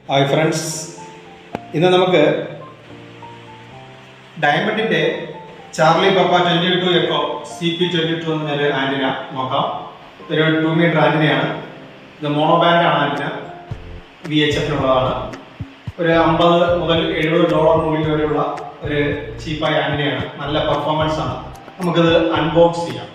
Hi friends, ഇന്ന് നമുക്ക് ഡയമണ്ടിൻ്റെ Charlie പപ്പ 22 echo CP22 എന്നൊരു ആൻറ്റിന നോക്കാം. ഒരു 2 മീറ്റർ ആൻറ്റിനയാണ്. ഇത് മോണോബാൻഡാണ് ആൻറ്റിന, VHF-നുള്ളതാണ്. ഒരു $50 മുതൽ $70 മുകളിൽ വരെയുള്ള ഒരു ചീപ്പായ ആൻറ്റിനയാണ്. നല്ല പെർഫോമൻസ് ആണ്. നമുക്കിത് അൺബോക്സ് ചെയ്യാം.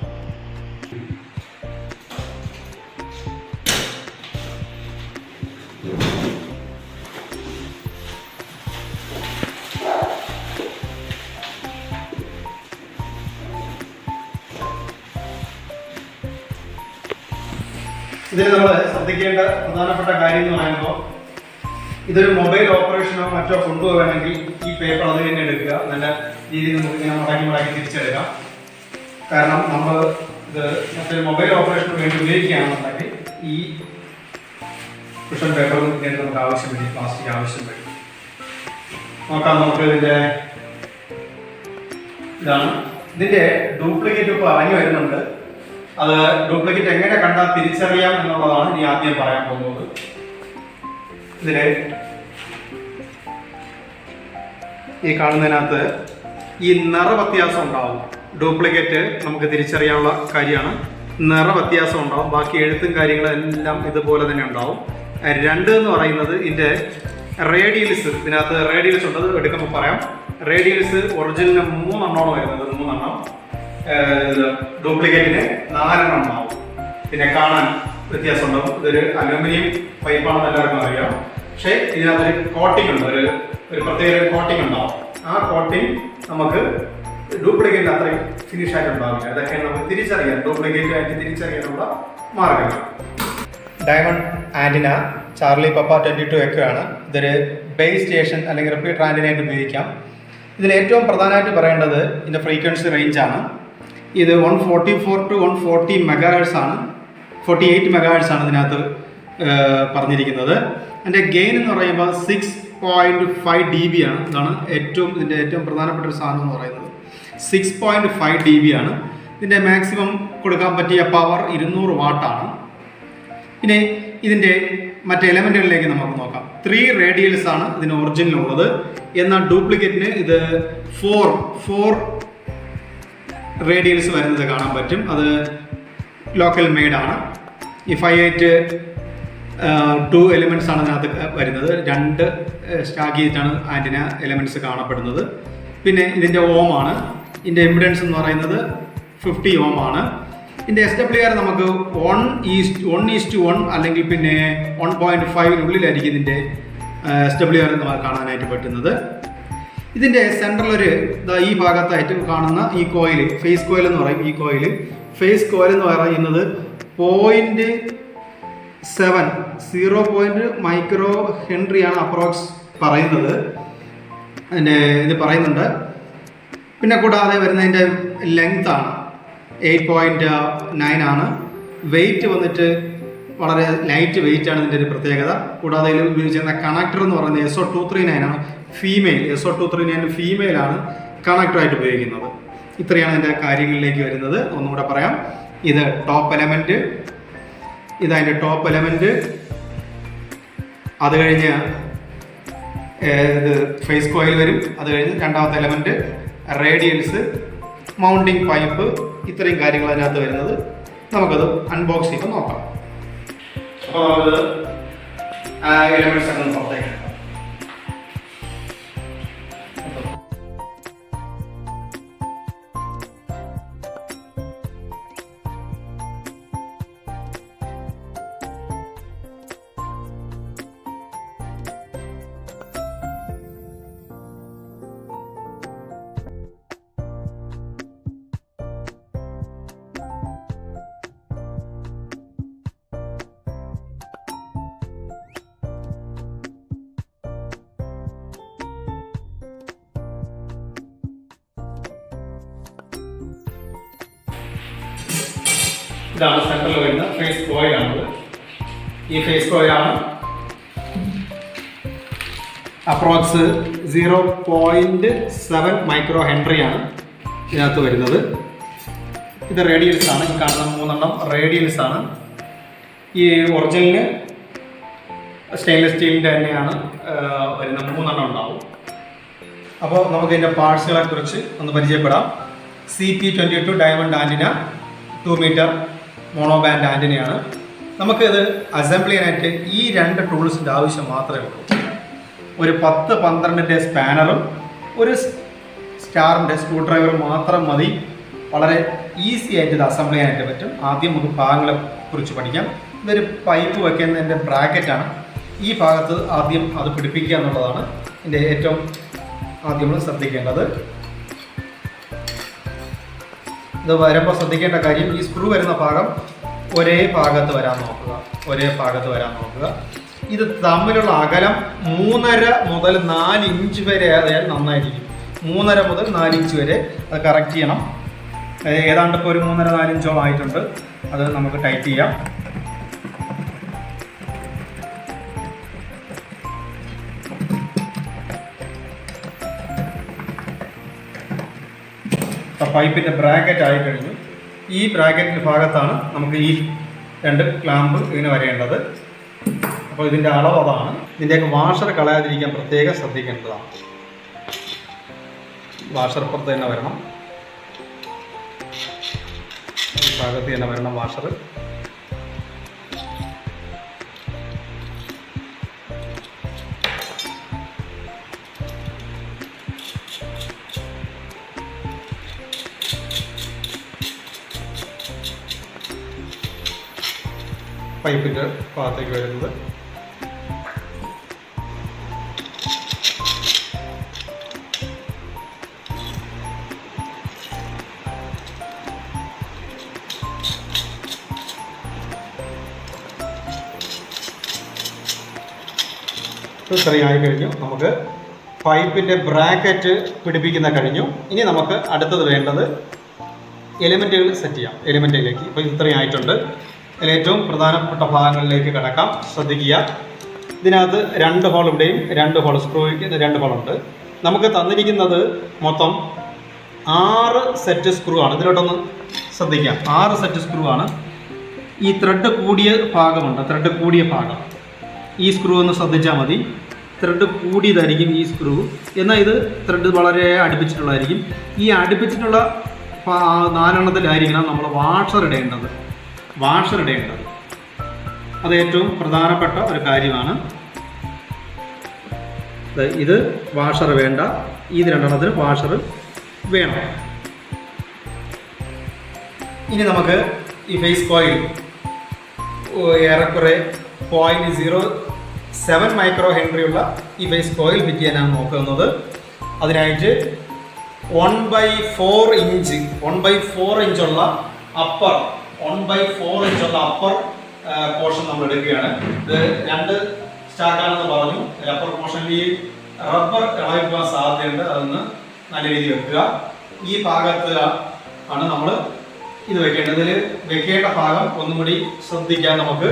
ഇതിൽ നമ്മൾ ശ്രദ്ധിക്കേണ്ട പ്രധാനപ്പെട്ട കാര്യം എന്ന് പറയുമ്പോൾ, ഇതൊരു മൊബൈൽ ഓപ്പറേഷനോ മറ്റോ കൊണ്ടുപോകണമെങ്കിൽ ഈ പേപ്പർ അത് തന്നെ എടുക്കുക. നല്ല രീതിയിൽ നമുക്ക് ഇങ്ങനെ മടക്കി തിരിച്ചെടുക്കാം. കാരണം നമ്മൾ ഇത് മറ്റൊരു മൊബൈൽ ഓപ്പറേഷന് വേണ്ടി ഉപയോഗിക്കുകയാണെന്നുണ്ടെങ്കിൽ ഈ കുഷൻ പേപ്പർ നമുക്ക് ആവശ്യം വരും, പ്ലാസ്റ്റിക് ആവശ്യം വരും. നോക്കാം, നമുക്ക് ഇതാണ് ഇതിൻ്റെ ഡ്യൂപ്ലിക്കേറ്റ് ഇപ്പോൾ ഇറങ്ങി വരുന്നുണ്ട്. അത് ഡ്യൂപ്ലിക്കേറ്റ് എങ്ങനെ കണ്ടാൽ തിരിച്ചറിയാം എന്നുള്ളതാണ് ഇനി ആദ്യം പറയാൻ പോകുന്നത്. ഇതിൽ ഈ കാണുന്നതിനകത്ത് ഈ നിറ വ്യത്യാസം ഉണ്ടാവും. ഡ്യൂപ്ലിക്കേറ്റ് നമുക്ക് തിരിച്ചറിയാനുള്ള കാര്യമാണ്. നിറ വ്യത്യാസം ഉണ്ടാവും. ബാക്കി എഴുത്തും കാര്യങ്ങളെല്ലാം ഇതുപോലെ തന്നെ ഉണ്ടാവും. 2 എന്ന് പറയുന്നത് ഇതിൻ്റെ റേഡിയൽസ്. ഇതിനകത്ത് റേഡിയൽസ് ഉണ്ട്, അത് എടുക്കുമ്പോൾ പറയാം. റേഡിയൽസ് ഒറിജിനലിന് 3 എണ്ണമാണ് വരുന്നത്. 3 എണ്ണം. ഡ്യൂപ്ലിക്കേറ്റിന് 4 എണ്ണം ഉണ്ടാവും. പിന്നെ കാണാൻ വ്യത്യാസം ഉണ്ടാവും. ഇതൊരു അലൂമിനിയം പൈപ്പാണെന്ന് എല്ലാവർക്കും അറിയാം. പക്ഷേ ഇതിനകത്തൊരു കോട്ടിംഗ് ഉണ്ട്, ഒരു പ്രത്യേക കോട്ടിംഗ് ഉണ്ടാവും. ആ കോട്ടിംഗ് നമുക്ക് ഡ്യൂപ്ലിക്കേറ്റിന് അത്രയും ഫിനിഷ് ആയിട്ട് ഉണ്ടാവില്ല. അതൊക്കെ നമുക്ക് തിരിച്ചറിയാം, ഡ്യൂപ്ലിക്കേറ്റ് ആയിട്ട് തിരിച്ചറിയാനുള്ള മാർഗങ്ങൾ. ഡയമണ്ട് ആൻറ്റിന ചാർലി പപ്പ 22 എക്കോ ആണ്. ഇതൊരു ബേസ് സ്റ്റേഷൻ അല്ലെങ്കിൽ റിപ്പീറ്റർ ആൻറ്റിനയായിട്ട് ഉപയോഗിക്കാം. ഇതിൽ ഏറ്റവും പ്രധാനമായിട്ട് പറയേണ്ടത് ഇതിൻ്റെ ഫ്രീക്വൻസി റേഞ്ചാണ്. ഇത് 144 to 140 മെഗാഹെർട്സ് ആണ്. 48 മെഗാഹെർട്സ് ആണ് ഇതിനകത്ത് പറഞ്ഞിരിക്കുന്നത്. അതിൻ്റെ ഗെയിൻ എന്ന് പറയുമ്പോൾ 6.5 dB ആണ്. ഇതാണ് ഇതിൻ്റെ ഏറ്റവും പ്രധാനപ്പെട്ട ഒരു സാധനം എന്ന് പറയുന്നത്. 6.5 dB ആണ്. ഇതിൻ്റെ മാക്സിമം കൊടുക്കാൻ പറ്റിയ പവർ 200 വാട്ടാണ്. പിന്നെ ഇതിൻ്റെ മറ്റ് എലമെൻറ്റുകളിലേക്ക് നമുക്ക് നോക്കാം. 3 റേഡിയൽസ് ആണ് ഇതിന് ഒറിജിനലുള്ളത്. എന്നാൽ ഡ്യൂപ്ലിക്കേറ്റിന് ഇത് 4 റേഡിയൽസ് വരുന്നത് കാണാൻ പറ്റും. അത് ലോക്കൽ മെയ്ഡാണ്. ഈ 582 എലിമെൻറ്റ്സ് ആണ് ഇതിനകത്ത് വരുന്നത്. 2 സ്റ്റാക്ക് ചെയ്തിട്ടാണ് ആൻറ്റിന എലിമെൻറ്റ്സ് കാണപ്പെടുന്നത്. പിന്നെ ഇതിൻ്റെ ഓമാണ്. ഇതിൻ്റെ ഇമ്പിഡൻസ് എന്ന് പറയുന്നത് 50 ഓം ആണ്. ഇതിൻ്റെ SWR നമുക്ക് 1:1 അല്ലെങ്കിൽ പിന്നെ 1.5 ഇതിൻ്റെ SWR നമുക്ക് കാണാനായിട്ട് പറ്റുന്നത്. ഇതിൻ്റെ സെൻട്രലൊരു ഈ ഭാഗത്തായിട്ട് കാണുന്ന ഈ കോയിൽ, ഫേസ് കോയിൽ എന്ന് പറയും. ഈ കോയിൽ ഫേസ് കോയിൽ എന്ന് പറയുന്നത് 0.7 മൈക്രോ ഹെൻറിയാണ് അപ്രോക്സ് പറയുന്നത്. അതിൻ്റെ ഇത് പറയുന്നുണ്ട്. പിന്നെ കൂടാതെ വരുന്നതിൻ്റെ ലെങ്ത് ആണ് 8.9 ആണ്. വെയിറ്റ് വന്നിട്ട് വളരെ ലൈറ്റ് വെയിറ്റ് ആണ് ഇതിൻ്റെ ഒരു പ്രത്യേകത. കൂടാതെ ഇതിൽ ഉപയോഗിച്ചിരുന്ന കണക്ടർ എന്ന് പറയുന്നത് SO239 ആണ്. SO239 ഫീമെയിലാണ് കണക്ടറായിട്ട് ഉപയോഗിക്കുന്നത്. ഇത്രയാണ് ഇതിൻ്റെ കാര്യങ്ങളിലേക്ക് വരുന്നത്. ഒന്നുകൂടെ പറയാം. ഇത് ടോപ്പ് എലമെൻറ്റ്, ഇതതിൻ്റെ ടോപ്പ് എലമെൻറ്റ്. അത് കഴിഞ്ഞ് ഇത് ഫേസ് കോയിൽ വരും. അത് കഴിഞ്ഞ് രണ്ടാമത്തെ എലമെൻറ്റ്, റേഡിയൽസ്, മൗണ്ടിങ് പൈപ്പ്, ഇത്രയും കാര്യങ്ങൾ അതിനകത്ത് വരുന്നത്. നമുക്കത് അൺബോക്സ് ചെയ്യുമ്പോൾ നോക്കാം. അപ്പോൾ നമുക്കത് ആ എലമെൻറ്റ്സ് ഒക്കെ പുറത്തേക്ക്. ഇതാണ് സെൻട്രൽ വരുന്ന ഫേസ് കോയിലാണത്. ഈ ഫേസ് കോയിലാണ് അപ്രോക്സ് 0.7 മൈക്രോ ഹെൻറിയാണ് ഇതിനകത്ത് വരുന്നത്. ഇത് റേഡിയൽസ് ആണ്. ഈ കാണുന്ന 3 എണ്ണം റേഡിയൽസ് ആണ്. ഈ ഒറിജിനലിന് സ്റ്റെയിൻലെസ് സ്റ്റീലിൻ്റെ തന്നെയാണ് വരുന്ന 3 ഉണ്ടാവും. അപ്പോൾ നമുക്ക് ഇതിൻ്റെ പാർട്സുകളെ കുറിച്ച് ഒന്ന് പരിചയപ്പെടാം. CP22 diamond antenna 2 metre mono band ആൻറ്റിനയാണ്. നമുക്കിത് അസംബിൾ ചെയ്യാനായിട്ട് ഈ 2 ടൂൾസിൻ്റെ ആവശ്യം മാത്രമേ ഉള്ളൂ. ഒരു 10-12 സ്പാനറും ഒരു സ്റ്റാറിൻ്റെ സ്ക്രൂ ഡ്രൈവറും മാത്രം മതി. വളരെ ഈസി ആയിട്ട് ഇത് അസംബിൾ ചെയ്യാനായിട്ട് പറ്റും. ആദ്യം നമുക്ക് ഭാഗങ്ങളെ കുറിച്ച് പഠിക്കാം. ഇതൊരു പൈപ്പ് വയ്ക്കുന്നതിൻ്റെ ബ്രാക്കറ്റാണ്. ഈ ഭാഗത്ത് ആദ്യം അത് പിടിപ്പിക്കുക എന്നുള്ളതാണ് ഇതിൻ്റെ ഏറ്റവും ആദ്യം നമ്മൾ ശ്രദ്ധിക്കേണ്ടത്. ഇത് വരുമ്പോൾ ശ്രദ്ധിക്കേണ്ട കാര്യം, ഈ സ്ക്രൂ വരുന്ന ഭാഗം ഒരേ ഭാഗത്ത് വരാൻ നോക്കുക. ഇത് തമ്മിലുള്ള അകലം 3.5 മുതൽ 4 ഇഞ്ച് വരെ ആയാൽ നന്നായിരിക്കും. 3.5 മുതൽ 4 ഇഞ്ച് വരെ അത് കറക്റ്റ് ചെയ്യണം. ഏതാണ്ട് ഇപ്പോൾ ഒരു 3.5-4 ഇഞ്ചോളം ആയിട്ടുണ്ട്. അത് നമുക്ക് ടൈറ്റ് ചെയ്യാം. പൈപ്പിൻ്റെ ബ്രാക്കറ്റ് ആയി കഴിഞ്ഞു. ഈ ബ്രാക്കറ്റിൻ്റെ ഭാഗത്താണ് നമുക്ക് ഈ 2 ക്ലാമ്പ് ഇതിന് വരേണ്ടത്. അപ്പോൾ ഇതിൻ്റെ അളവ് അതാണ്. ഇതിൻ്റെയൊക്കെ വാഷർ കളയാതിരിക്കാൻ പ്രത്യേകം ശ്രദ്ധിക്കേണ്ടതാണ്. വാഷർ പുറത്ത് തന്നെ വരണം. ഈ ഭാഗത്ത് തന്നെ വരണം വാഷർ. പൈപ്പിൻ്റെ ഭാഗത്തേക്ക് വരുന്നത് ഇത്രയും ആയി കഴിഞ്ഞു. നമുക്ക് പൈപ്പിൻ്റെ ബ്രാക്കറ്റ് പിടിപ്പിക്കുന്ന കഴിഞ്ഞു. ഇനി നമുക്ക് അടുത്തത് വേണ്ടത് എലിമെൻറ്റുകൾ സെറ്റ് ചെയ്യാം. എലിമെൻറ്റിലേക്ക് ഇപ്പോൾ ഇത്രയും ആയിട്ടുണ്ട്. അതിൽ ഏറ്റവും പ്രധാനപ്പെട്ട ഭാഗങ്ങളിലേക്ക് കിടക്കാം. ശ്രദ്ധിക്കുക, ഇതിനകത്ത് 2 ഹോൾ ഇവിടെയും 2 ഹോൾ സ്ക്രൂയ്ക്ക് 2 ഹോളുണ്ട്. നമുക്ക് തന്നിരിക്കുന്നത് മൊത്തം 6 സെറ്റ് സ്ക്രൂ ആണ്. ഇതിലോട്ടൊന്ന് ശ്രദ്ധിക്കാം, 6 സെറ്റ് സ്ക്രൂ ആണ്. ഈ ത്രെഡ് കൂടിയ ഭാഗമുണ്ട്, ത്രെഡ് കൂടിയ ഭാഗം ഈ സ്ക്രൂ ഒന്ന് ശ്രദ്ധിച്ചാൽ മതി. ത്രെഡ് കൂടിയതായിരിക്കും ഈ സ്ക്രൂ, എന്നാൽ ഇത് ത്രെഡ് വളരെ അടുപ്പിച്ചിട്ടുള്ളതായിരിക്കും. ഈ അടുപ്പിച്ചിട്ടുള്ള 4 എണ്ണത്തിലായിരിക്കണം നമ്മൾ വാഷർ ഇടേണ്ടത്. അത് ഏറ്റവും പ്രധാനപ്പെട്ട ഒരു കാര്യമാണ്. ഇത് വാഷർ വേണ്ട, ഇത് 2 എണ്ണത്തിന് വാഷർ വേണം. ഇനി നമുക്ക് ഈ ഫേസ് കോയിൽ ഏറെക്കുറെ 0.07 മൈക്രോ ഹെൻറിയുള്ള ഈ ഫേസ് കോയിൽ ഫിറ്റ് ചെയ്യാനാണ് നോക്കുന്നത്. അതിനായിട്ട് 1/4 ഇഞ്ചുള്ള അപ്പർ 1/4 ഇഞ്ചുള്ള അപ്പർ പോർഷൻ നമ്മൾ എടുക്കുകയാണ്. ഇത് 2 സ്റ്റാക്കാണെന്ന് പറഞ്ഞു. അപ്പർ പോർഷനിൽ ഈ റബ്ബർ ഇളകിപ്പോകാൻ സാധ്യതയുണ്ട്. അതൊന്ന് നല്ല രീതിയിൽ വെക്കുക. ഈ ഭാഗത്ത് ആണ് നമ്മൾ ഇത് വെക്കേണ്ടത്. ഇതിൽ വെക്കേണ്ട ഭാഗം ഒന്നും കൂടി ശ്രദ്ധിക്കാൻ നമുക്ക്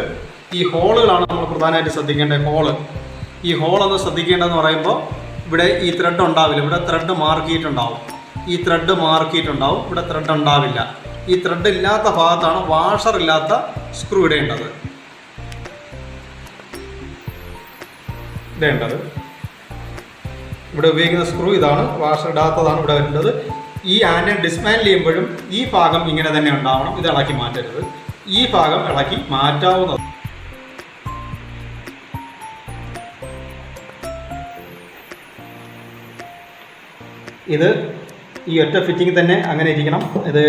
ഈ ഹോളുകളാണ് നമ്മൾ പ്രധാനമായിട്ട് ശ്രദ്ധിക്കേണ്ട ഹോള്. ഈ ഹോളൊന്ന് ശ്രദ്ധിക്കേണ്ടതെന്ന് പറയുമ്പോൾ ഇവിടെ ഈ ത്രെഡ് ഉണ്ടാവില്ല. ഇവിടെ ത്രെഡ് മാർക്കിയിട്ടുണ്ടാവും. ഇവിടെ ത്രെഡ് ഉണ്ടാവില്ല. ഈ ത്രെഡ് ഇല്ലാത്ത ഭാഗത്താണ് വാഷർ ഇല്ലാത്ത സ്ക്രൂ ഇടേണ്ടത്. ഇവിടെ ഉപയോഗിക്കുന്ന സ്ക്രൂ ഇതാണ്. വാഷർ ഇടാത്തതാണ് ഇവിടെ വരുന്നത്. ഈ ആൻറ്റിന ഡിസ്മാൻഡിൽ ചെയ്യുമ്പോഴും ഈ ഭാഗം ഇങ്ങനെ തന്നെ ഉണ്ടാവണം. ഇത് ഇളക്കി മാറ്റരുത്. ഈ ഭാഗം ഇളക്കി മാറ്റാവുന്നത്. ഇത് ഈ ഒറ്റ ഫിറ്റിംഗ് തന്നെ അങ്ങനെ ഇരിക്കണം. ഇത്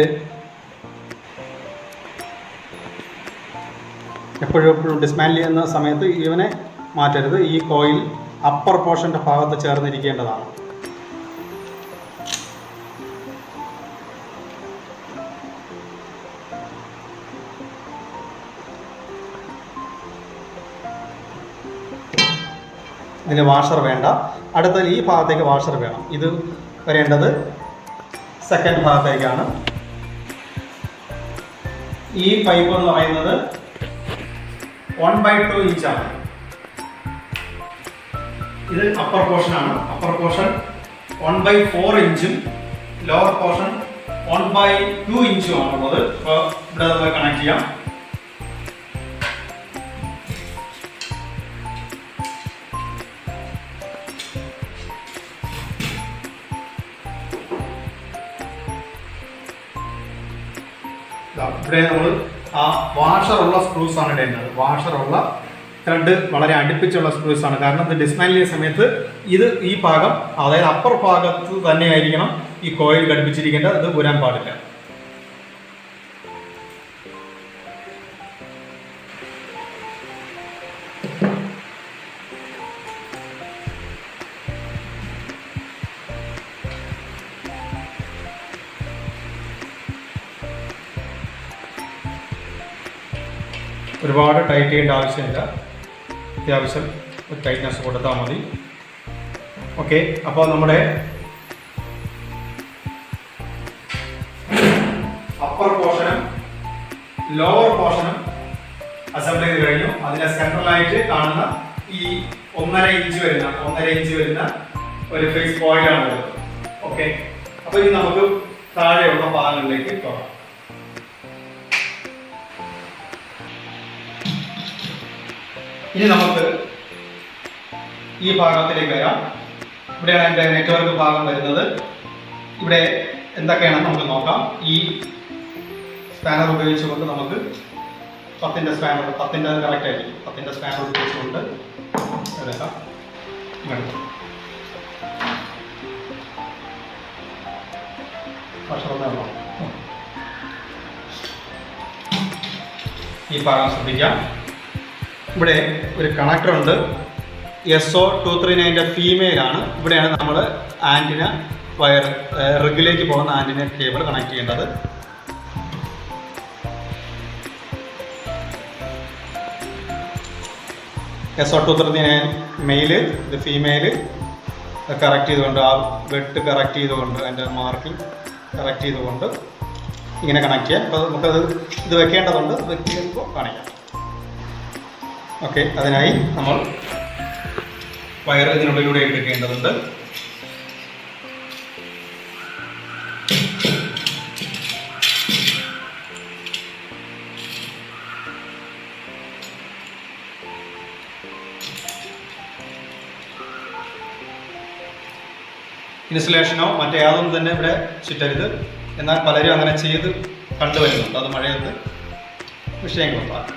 എപ്പോഴും ഡിസ്മാൻഡിൽ ചെയ്യുന്ന സമയത്ത് ഇവനെ മാറ്റരുത്. ഈ കോയിൽ അപ്പർ പോർഷൻ്റെ ഭാഗത്ത് ചേർന്നിരിക്കേണ്ടതാണ്. ഇതിന് വാഷർ വേണ്ട. അടുത്ത ഈ ഭാഗത്തേക്ക് വാഷർ വേണം. ഇത് വരേണ്ടത് സെക്കൻഡ് ഭാഗത്തേക്കാണ്. ഈ പൈപ്പ് എന്ന് പറയുന്നത് 1/2 ഇഞ്ചാണ്. ഇത് അപ്പർ പോർഷനാണ്. അപ്പർ പോർഷൻ 1/4 ഇഞ്ചും ലോവർ പോർഷൻ 1/2 ഇഞ്ചും ആണുള്ളത്. ഇപ്പോൾ ഇവിടെ നമ്മൾ കണക്ട് ചെയ്യാം. കൊടുക്കാം. ഇവിടെ നമ്മൾ ആ വാഷറുള്ള സ്ക്രൂസ് ആണ് ഇടേണ്ടത്. വാഷറുള്ള ത്രെഡ് വളരെ അടുപ്പിച്ചുള്ള സ്ക്രൂസ് ആണ്. കാരണം ഇത് ഡിസ്മാൻഡിൽ ചെയ്യുന്ന സമയത്ത് ഈ ഭാഗം, അതായത് അപ്പർ ഭാഗത്ത് തന്നെയായിരിക്കണം ഈ കോയിൽ ഘടിപ്പിച്ചിരിക്കേണ്ടത്. അത് ഊരാൻ പാടില്ല. ഒരുപാട് ടൈറ്റ് ചെയ്യേണ്ട ആവശ്യമില്ല. അത്യാവശ്യം ഒരു ടൈറ്റ്നസ് കൊടുത്താൽ മതി. ഓക്കെ, അപ്പോൾ നമ്മുടെ അപ്പർ പോർഷനും ലോവർ പോർഷനും അസംബിൾ ചെയ്ത് കഴിഞ്ഞു. അതിനെ സെൻട്രലായിട്ട് കാണുന്ന ഈ 1.5 ഇഞ്ച് വരുന്ന ഒരു ഫേസ് പോയിന്റാണ് വരുന്നത്. ഓക്കെ, അപ്പോൾ ഇനി നമുക്ക് താഴെയുള്ള ഭാഗങ്ങളിലേക്ക് പോകാം. ഇനി നമുക്ക് ഈ ഭാഗത്തിലേക്ക് വരാം. ഇവിടെയാണ് എൻ്റെ നെറ്റ്വർക്ക് ഭാഗം വരുന്നത്. ഇവിടെ എന്തൊക്കെയാണെന്ന് നമുക്ക് നോക്കാം. ഈ സ്പാനർ ഉപയോഗിച്ചുകൊണ്ട് നമുക്ക് 10ൻ്റെ സ്പാനർ, 10ൻ്റെ കറക്റ്റ് ആയിരിക്കും. 10ൻ്റെ സ്പാനർ ഉപയോഗിച്ചുകൊണ്ട് എടുക്കാം. ഈ ഭാഗം ശ്രദ്ധിക്കാം. ഇവിടെ ഒരു കണക്ടർ ഉണ്ട്. SO239ൻ്റെ ഫീമെയിലാണ്. ഇവിടെയാണ് നമ്മൾ ആൻറ്റിന വയർ, റിഗിലേക്ക് പോകുന്ന ആൻറ്റിന കേബിൾ കണക്ട് ചെയ്യേണ്ടത്. SO239 മെയില്, ഇത് ഫീമെയില്. കറക്റ്റ് ചെയ്തുകൊണ്ട്, ആ വെട്ട് കറക്റ്റ് ചെയ്തുകൊണ്ട്, അതിൻ്റെ മാർക്കിംഗ് കറക്റ്റ് ചെയ്തുകൊണ്ട് ഇങ്ങനെ കണക്ട് ചെയ്യാം. അപ്പോൾ നമുക്കത് ഇത് വെക്കേണ്ടതുണ്ട്. വെക്കുമ്പോൾ കാണിക്കാം. ഓക്കെ, അതിനായി നമ്മൾ വയർ ഇതിനുള്ളിലൂടെ എടുക്കേണ്ടതുണ്ട്. ഇൻസുലേഷനോ മറ്റേ യാതൊന്നും തന്നെ ഇവിടെ ചുറ്റരുത്. എന്നാൽ പലരും അങ്ങനെ ചെയ്ത് കണ്ടുവരുന്നുണ്ട്. അത് മഴയത്ത് വിഷയങ്ങളുണ്ടാകും.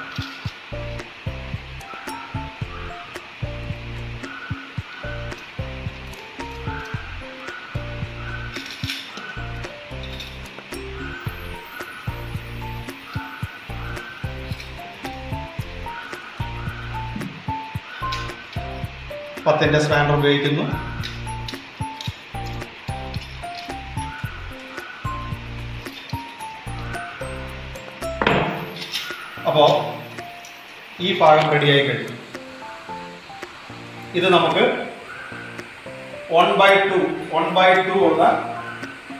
പത്തിൻ്റെ സ്പാനർ ഉപയോഗിക്കുന്നു. അപ്പോൾ ഈ ഭാഗം റെഡിയായി കഴിഞ്ഞു. ഇത് നമുക്ക് 1/2 ഉള്ള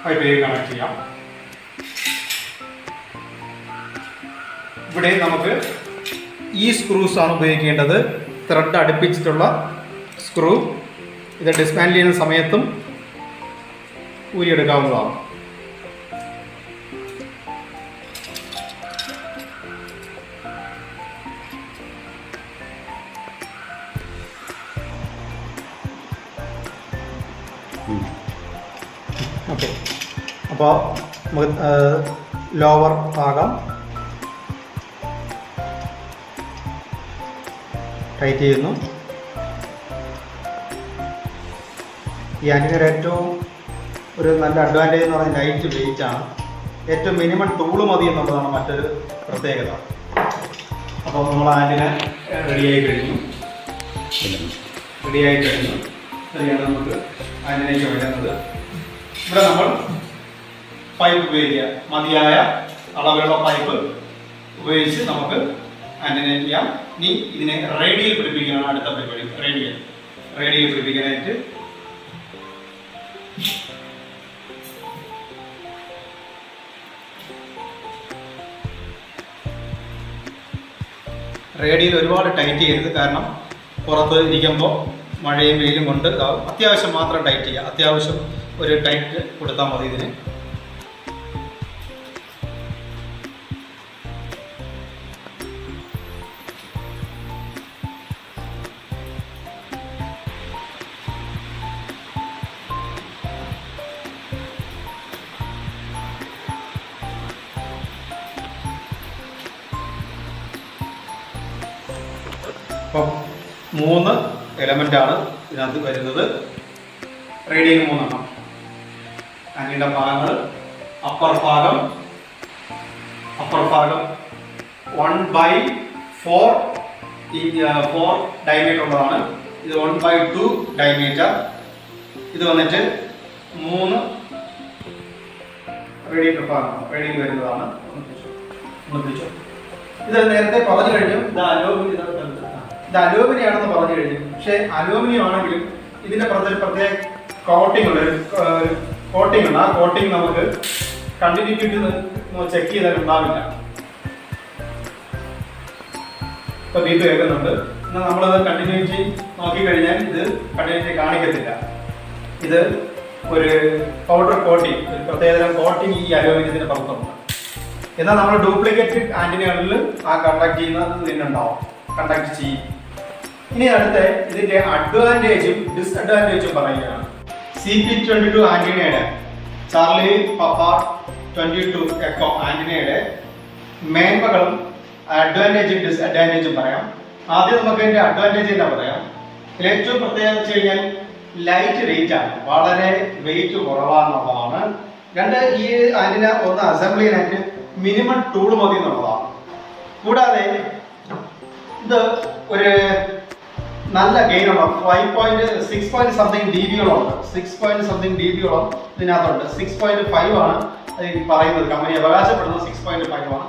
പൈപ്പിലേക്ക് കണക്ട് ചെയ്യാം. ഇവിടെ നമുക്ക് ഈ സ്ക്രൂസ് ആണ് ഉപയോഗിക്കേണ്ടത്. ത്രെഡ് അടുപ്പിച്ചിട്ടുള്ള സ്ക്രൂ. ഇത് ഡിസ്മാൻഡിൽ ചെയ്യുന്ന സമയത്തും ഊരിയെടുക്കാവുന്നതാണ്. ഓക്കെ, അപ്പോൾ നമുക്ക് ലോവർ ഭാഗം ടൈറ്റ് ചെയ്യുന്നു. ഈ ആൻറ്റിനയുടെ ഏറ്റവും ഒരു നല്ല അഡ്വാൻറ്റേജ് എന്ന് പറയുന്നത് ലൈറ്റ് വെയിറ്റ് ആണ്. ഏറ്റവും മിനിമം ടൂള് മതി എന്നുള്ളതാണ് മറ്റൊരു പ്രത്യേകത. അപ്പോൾ നമ്മൾ ആൻറ്റിന റെഡിയായി കഴിഞ്ഞു. ശരിയാണ് നമുക്ക് ആൻറ്റിനയ്ക്ക് വരുന്നത്. ഇവിടെ നമ്മൾ പൈപ്പ് ഉപയോഗിക്കുക. മതിയായ അളവിലുള്ള പൈപ്പ് ഉപയോഗിച്ച് നമുക്ക് ആൻറ്റിന ചെയ്യാം. ഇനി ഇതിനെ റേഡിയൽ പിടിപ്പിക്കുകയാണ് അടുത്ത പരിപാടി. റേഡിയൽ പിടിപ്പിക്കാനായിട്ട് റേഡിയൽ ഒരുപാട് ടൈറ്റ് ചെയ്യരുത്. കാരണം പുറത്ത് ഇരിക്കുമ്പോൾ മഴയും വെയിലും കൊണ്ട് അത്യാവശ്യം മാത്രം ടൈറ്റ് ചെയ്യുക. അത്യാവശ്യം ഒരു ടൈറ്റ് കൊടുത്താൽ മതി ഇതിന്. അപ്പം 3 എലമെൻ്റാണ് ഇതിനകത്ത് വരുന്നത്. റേഡിയൻ 3 ആൻറ്റിയുടെ ഭാഗങ്ങൾ അപ്പർ ഭാഗം 1/4 ഡയമീറ്റർ ഉള്ളതാണ്. ഇത് 1/2 ഡയമീറ്റർ. ഇത് വന്നിട്ട് 3 റേഡിയേറ്റർ ഭാഗം റേഡിയൻ വരുന്നതാണ്. ഇത് നേരത്തെ പറഞ്ഞു കഴിഞ്ഞു. ഇത് അലൂമിനിയാണെന്ന് പറഞ്ഞു കഴിഞ്ഞു. പക്ഷേ അലൂമിനിയം ആണെങ്കിലും ഇതിന്റെ പ്രത്യേക കോട്ടിംഗ് ഉണ്ട്. ആ കോട്ടിംഗ് നമുക്ക് കണ്ടിന്യൂറ്റി ചെക്ക് ചെയ്താൽ ഉണ്ടാവില്ല. ഇപ്പൊ ബീപ്പ് കേൾക്കുന്നുണ്ട്. എന്നാൽ നമ്മളത് കണ്ടിന്യൂറ്റി നോക്കിക്കഴിഞ്ഞാൽ ഇത് കണ്ടിന്യൂറ്റി കാണിക്കത്തില്ല. ഇത് ഒരു പൗഡർ കോട്ടിംഗ്, ഒരു പ്രത്യേകതരം കോട്ടിംഗ് ഈ അലൂമിനിയത്തിന് പുറത്തുണ്ട്. എന്നാൽ നമ്മൾ ഡ്യൂപ്ലിക്കേറ്റ് ആന്റിനകളിൽ ആ കണ്ടക്ട് കണ്ടക്ട് ചെയ്യും. ഇനി അടുത്ത ഇതിന്റെ അഡ്വാൻറ്റേജും ഡിസ്അഡ്വാൻറ്റേജും പറയുകയാണ്. CP22 ആന്റിനയുടെ ചാർലി പപ്പ 22 എക്കോ ആന്റിനയുടെ മേന്മകളും അഡ്വാൻറ്റേജും ഡിസ്അഡ്വാൻറ്റേജും പറയാം. ആദ്യം നമുക്ക് ഇതിന്റെ അഡ്വാൻറ്റേജ് എന്താ പറയാം. ഏറ്റവും പ്രത്യേകത വെച്ച് കഴിഞ്ഞാൽ ലൈറ്റ് വെയിറ്റ് ആണ്, വളരെ വെയിറ്റ് കുറവാണെന്നുള്ളതാണ്. രണ്ട്, ഈ ആന്റിന ഒന്ന് അസംബ്ലി ചെയ്യാനായിട്ട് മിനിമം ടൂൾ മതി എന്നുള്ളതാണ്. കൂടാതെ ഇത് ഒരു നല്ല ഗെയിനുള്ള 6 സംതിങ് dBയോളമുണ്ട്. 6 സംതിങ് dBയോളം ഇതിനകത്തുണ്ട്. 6.5 ആണ് പറയുന്നത്, കമ്പനി അവകാശപ്പെടുന്നത് 6.5 ആണ്.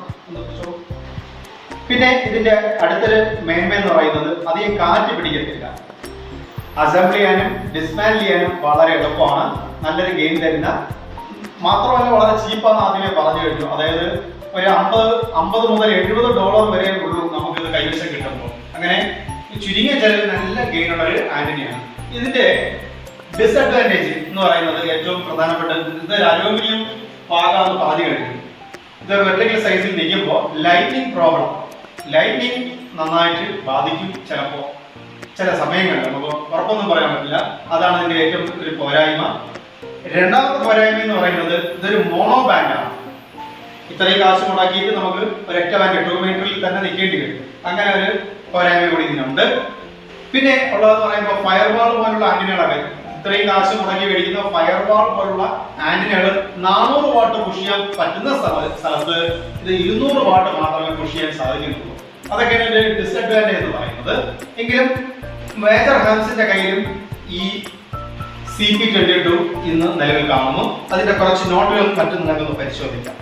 പിന്നെ ഇതിന്റെ അടുത്തൊരു മേന്മ എന്ന് പറയുന്നത് അധികം കാറ്റ് പിടിക്കത്തില്ല. അസംബിൾ ചെയ്യാനും ഡിസ്മാൻഡിൽ ചെയ്യാനും വളരെ എളുപ്പമാണ്. നല്ലൊരു ഗെയിം തരുന്ന, മാത്രമല്ല വളരെ ചീപ്പാന്ന് ആദ്യമേ പറഞ്ഞു കഴിഞ്ഞു. അതായത് ഒരു $50 മുതൽ $70 വരെ ഉള്ളൂ നമുക്കിത് കൈവശം കിട്ടുമ്പോൾ. അങ്ങനെ ചുരുങ്ങിയ ചെലവിൽ നല്ല ഗെയിനുള്ള ഒരു ആന്റിനയാണ്. ഇതിന്റെ ഡിസ്അഡ്വാൻറ്റേജ് എന്ന് പറയുന്നത് ഏറ്റവും പ്രധാനപ്പെട്ട, ഇതൊരു അലൂമിനിയം ഭാഗമെന്ന് പറഞ്ഞു കഴിഞ്ഞു. ഇത് വെർട്ടിക്കൽ സൈസിൽ നിൽക്കുമ്പോൾ ലൈറ്റിംഗ് നന്നായിട്ട് ബാധിക്കും. ചിലപ്പോൾ ചില സമയങ്ങളിൽ നമുക്ക് ഉറപ്പൊന്നും പറയാൻ പറ്റില്ല. അതാണ് ഇതിന്റെ ഏറ്റവും ഒരു പോരായ്മ. രണ്ടാമത്തെ പോരായ്മ എന്ന് പറയുന്നത് ഇതൊരു മോണോ ബാൻഡാണ്. ഇത്രയും കാശ് മുടക്കിയിട്ട് നമുക്ക് ഒരൊറ്റ ബാൻഡ് 2 മീറ്ററിൽ തന്നെ നിൽക്കേണ്ടി വരും. അങ്ങനെ ഒരു പോരായ്മ കൂടി ഇതിനുണ്ട്. പിന്നെ ഉള്ളതെന്ന് പറയുമ്പോൾ ഫയർവാൾ പോലുള്ള ആന്റിനകളൊക്കെ, ഇത്രയും കാശ് മുടക്കി മേടിക്കുന്ന ഫയർവാൾ പോലുള്ള ആന്റിനകൾ 400 വാട്ട് പുഷ് ചെയ്യാൻ പറ്റുന്ന സ്ഥലത്ത് ഇത് 200 വാട്ട് മാത്രമേ പുഷ് ചെയ്യാൻ സാധിക്കുന്നുള്ളൂ. അതൊക്കെയാണ് ഒരു ഡിസ്അഡ്വാൻറ്റേജ് എന്ന് പറയുന്നത്. എങ്കിലും മേജർ ഹാംസിന്റെ കയ്യിലും ഈ CP22 ഇന്ന് നിലവിൽ കാണുന്നു. അതിന്റെ കുറച്ച് നോട്ടുകൾ മറ്റും നിങ്ങൾക്കൊന്ന് പരിശോധിക്കാം.